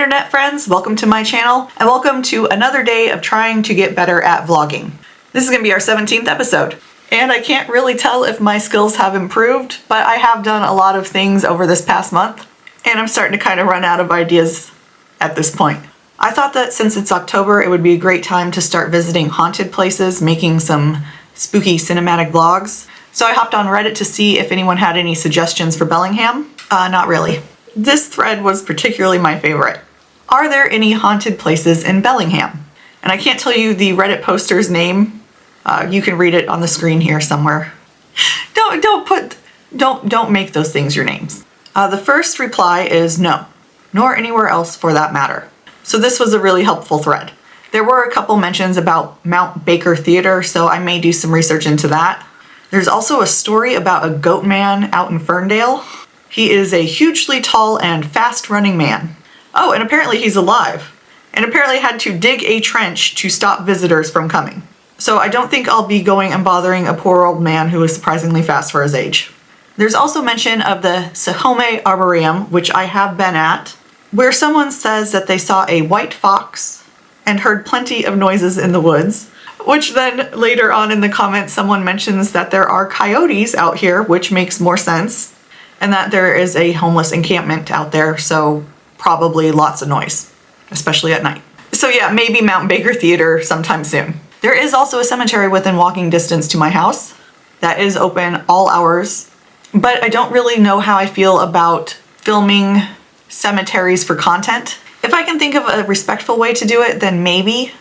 internet friends, welcome to my channel and welcome to another day of trying to get better at vlogging. This is going to be our 17th episode and I can't really tell if my skills have improved, but I have done a lot of things over this past month and I'm starting to kind of run out of ideas at this point. I thought that since it's October, it would be a great time to start visiting haunted places, making some spooky cinematic vlogs. So I hopped on Reddit to see if anyone had any suggestions for Bellingham. Not really. This thread was particularly my favorite. Are there any haunted places in Bellingham? And I can't tell you the Reddit poster's name. You can read it on the screen here somewhere. Don't make those things your names. The first reply is no, nor anywhere else for that matter. So this was a really helpful thread. There were a couple mentions about Mount Baker Theater, so I may do some research into that. There's also a story about a goat man out in Ferndale. He is a hugely tall and fast-running man. Oh, and apparently he's alive. And apparently had to dig a trench to stop visitors from coming. So I don't think I'll be going and bothering a poor old man who is surprisingly fast for his age. There's also mention of the Sahome Arboretum, which I have been at, where someone says that they saw a white fox and heard plenty of noises in the woods, which then later on in the comments someone mentions that there are coyotes out here, which makes more sense. And that there is a homeless encampment out there, so probably lots of noise, especially at night. So yeah, maybe Mount Baker Theater sometime soon. There is also a cemetery within walking distance to my house that is open all hours, but I don't really know how I feel about filming cemeteries for content. If I can think of a respectful way to do it, then maybe.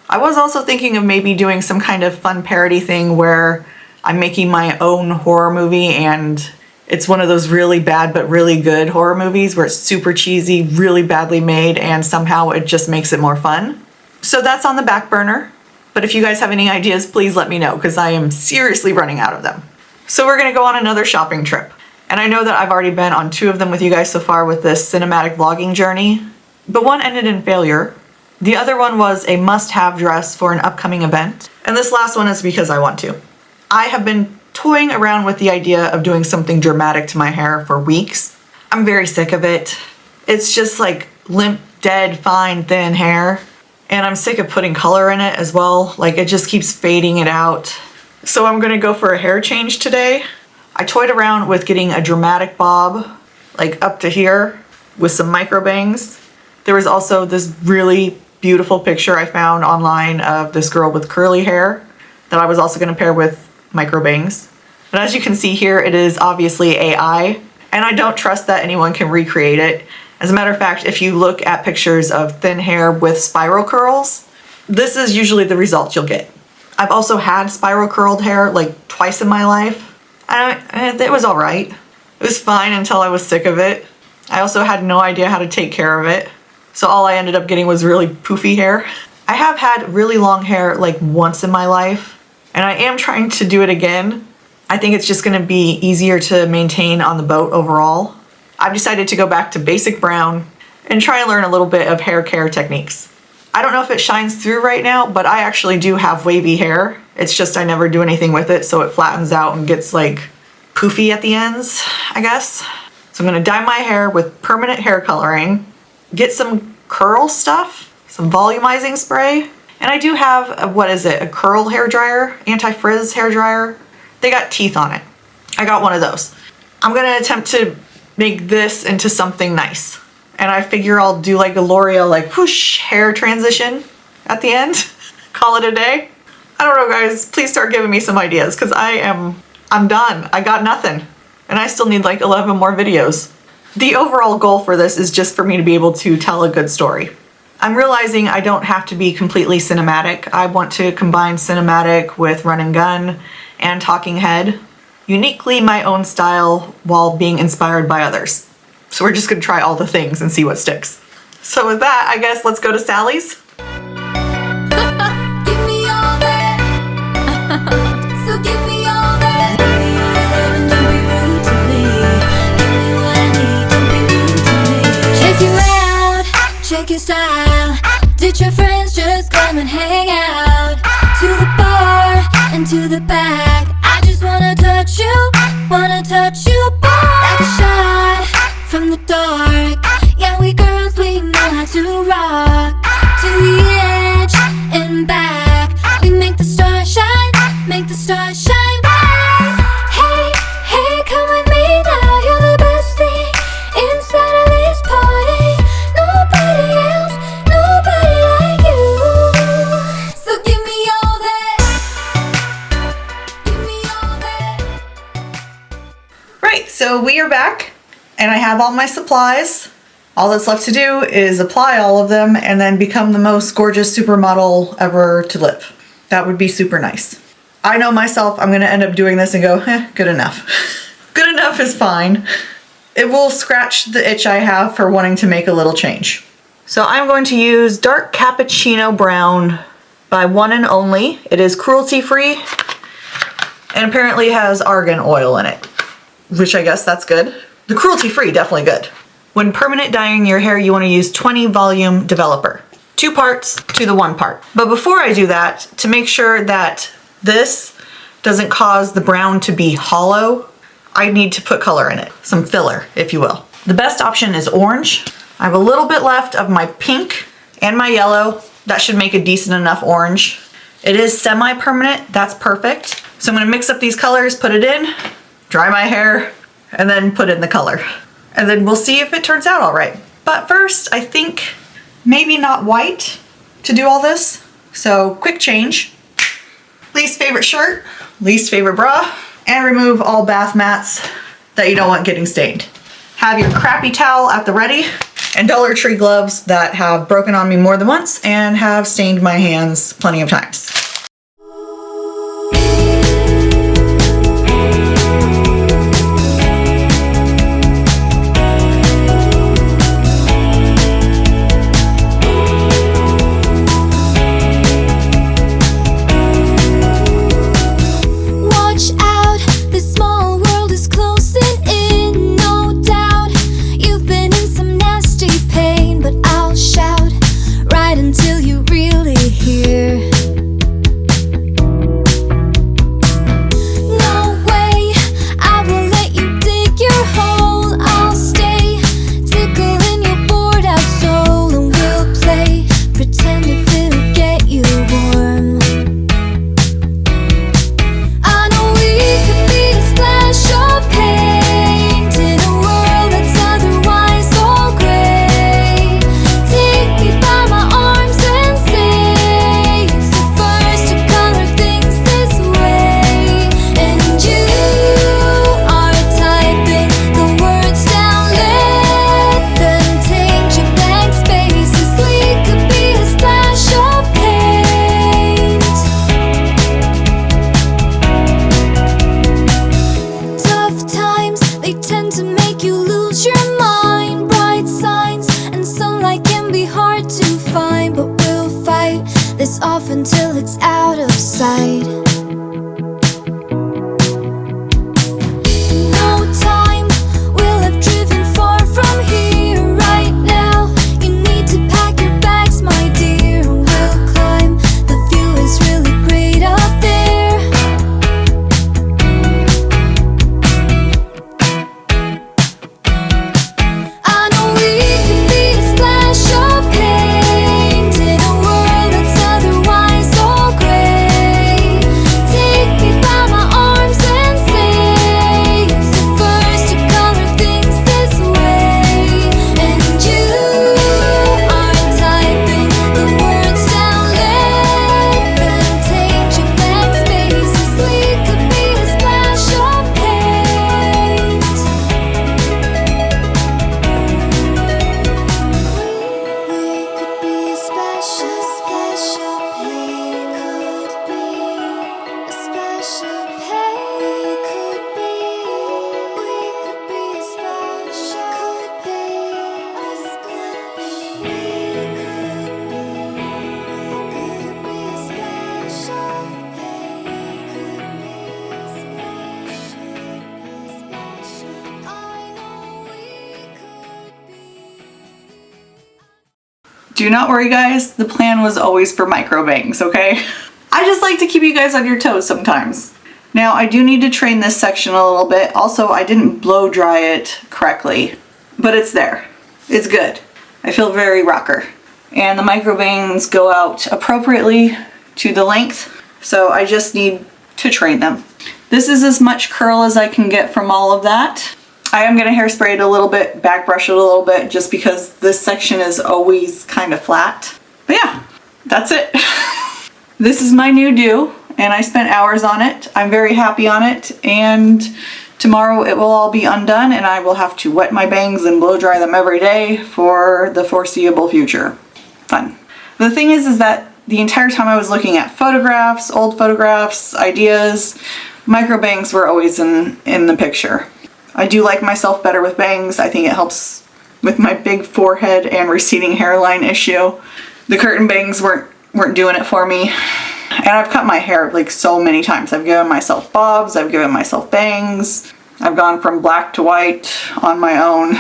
I was also thinking of maybe doing some kind of fun parody thing where I'm making my own horror movie and it's one of those really bad but really good horror movies where it's super cheesy, really badly made, and somehow it just makes it more fun. So that's on the back burner. But if you guys have any ideas, please let me know because I am seriously running out of them. So we're gonna go on another shopping trip. And I know that I've already been on 2 of them with you guys so far with this cinematic vlogging journey, but one ended in failure. The other one was a must-have dress for an upcoming event. And this last one is because I want to. I have been toying around with the idea of doing something dramatic to my hair for weeks. I'm very sick of it. It's just like limp, dead, fine, thin hair. And I'm sick of putting color in it as well. Like it just keeps fading it out. So I'm gonna go for a hair change today. I toyed around with getting a dramatic bob, like up to here with some micro bangs. There was also this really beautiful picture I found online of this girl with curly hair that I was also gonna pair with micro bangs. But as you can see here, it is obviously AI, and I don't trust that anyone can recreate it. As a matter of fact, if you look at pictures of thin hair with spiral curls, this is usually the result you'll get. I've also had spiral curled hair like twice in my life, and it was all right. It was fine until I was sick of it. I also had no idea how to take care of it, so all I ended up getting was really poofy hair. I have had really long hair like once in my life, and I am trying to do it again. I think it's just gonna be easier to maintain on the boat overall. I've decided to go back to basic brown and try and learn a little bit of hair care techniques. I don't know if it shines through right now, but I actually do have wavy hair. It's just I never do anything with it, so it flattens out and gets like poofy at the ends, I guess. So I'm gonna dye my hair with permanent hair coloring, get some curl stuff, some volumizing spray, and I do have, a curl hair dryer, anti-frizz hair dryer. They got teeth on it. I got one of those. I'm gonna attempt to make this into something nice. And I figure I'll do like a L'Oreal like whoosh hair transition at the end. Call it a day. I don't know guys, please start giving me some ideas because I'm done. I got nothing. And I still need like 11 more videos. The overall goal for this is just for me to be able to tell a good story. I'm realizing I don't have to be completely cinematic. I want to combine cinematic with run and gun and talking head, uniquely my own style while being inspired by others. So we're just gonna try all the things and see what sticks. So with that, I guess let's go to Sally's. Give me all that. So give me all that. Don't be rude to me. Give me what I need. Don't be rude to me. Check you out. Check your style. Did your friends just come and hang out? To the bar and to the back. I just wanna touch you boy. Like a shot from the dark. Yeah, we girls, we know how like to rock to the edge and back. We make the stars shine, make the stars shine bright. Hey, hey, come with me now. You're the best thing inside of this party. Nobody else, nobody like you. So give me all that. Give me all that. Right, so we are back and I have all my supplies. All that's left to do is apply all of them and then become the most gorgeous supermodel ever to live. That would be super nice. I know myself, I'm gonna end up doing this and go, good enough. Good enough is fine. It will scratch the itch I have for wanting to make a little change. So I'm going to use Dark Cappuccino Brown by One and Only. It is cruelty free and apparently has argan oil in it, which I guess that's good. The cruelty free, definitely good. When permanent dyeing your hair, you want to use 20 volume developer. 2 parts to the 1 part. But before I do that, to make sure that this doesn't cause the brown to be hollow, I need to put color in it. Some filler, if you will. The best option is orange. I have a little bit left of my pink and my yellow. That should make a decent enough orange. It is semi-permanent, that's perfect. So I'm gonna mix up these colors, put it in, dry my hair, and then put in the color. And then we'll see if it turns out all right. But first, I think maybe not white to do all this. So quick change. Least favorite shirt, least favorite bra, and remove all bath mats that you don't want getting stained. Have your crappy towel at the ready and Dollar Tree gloves that have broken on me more than once and have stained my hands plenty of times. Watch out, this small world is closing in, no doubt. You've been in some nasty pain, but I'll shout right until you really hear. No way, I will let you dig your hole. I'll stay, tickling your bored out soul, and we'll play pretend if it'll get you warm. I know we could be a splash of paint in a world that's otherwise all gray. Take me by my arms and say it's the first to color things this way. And you are typing the words down, let them take your blank spaces. We could be a splash of paint. Tough times, they tend to make you lose your mind. Bright signs and sunlight can be hard to find, but we'll fight this off until it's out of sight. No time, we'll have driven far from here. Right now, you need to pack your bags, my dear. We'll climb, the view is really great up there. I know we could be a splash of paint in a world that's otherwise all gray. Take me by my arms and say it's the first to color things this way. And you are typing the words down, let them take your blank spaces. We could be a splash of paint. We could be a splash of paint. Could be a splash of paint. Could be. We could be a splash. Could be a splash. We could be a splash of paint. Could be a splash. I know we could be. Do not worry guys, the plan was always for micro bangs, okay? I just like to keep you guys on your toes sometimes. Now I do need to train this section a little bit. Also, I didn't blow dry it correctly, but it's there. It's good. I feel very rocker. And the micro bangs go out appropriately to the length, so I just need to train them. This is as much curl as I can get from all of that. I am gonna hairspray it a little bit, back brush it a little bit, just because this section is always kind of flat. But yeah, that's it. This is my new do, and I spent hours on it. I'm very happy on it, and tomorrow it will all be undone, and I will have to wet my bangs and blow dry them every day for the foreseeable future. Fun. The thing is that the entire time I was looking at photographs, old photographs, ideas, micro bangs were always in the picture. I do like myself better with bangs. I think it helps with my big forehead and receding hairline issue. The curtain bangs weren't doing it for me. And I've cut my hair like so many times. I've given myself bobs, I've given myself bangs. I've gone from black to white on my own.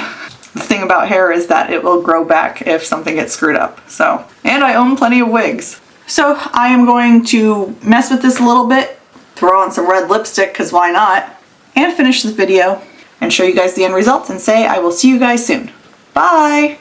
The thing about hair is that it will grow back if something gets screwed up. So, and I own plenty of wigs. So I am going to mess with this a little bit, throw on some red lipstick, because why not, and finish this video and show you guys the end result and say I will see you guys soon. Bye!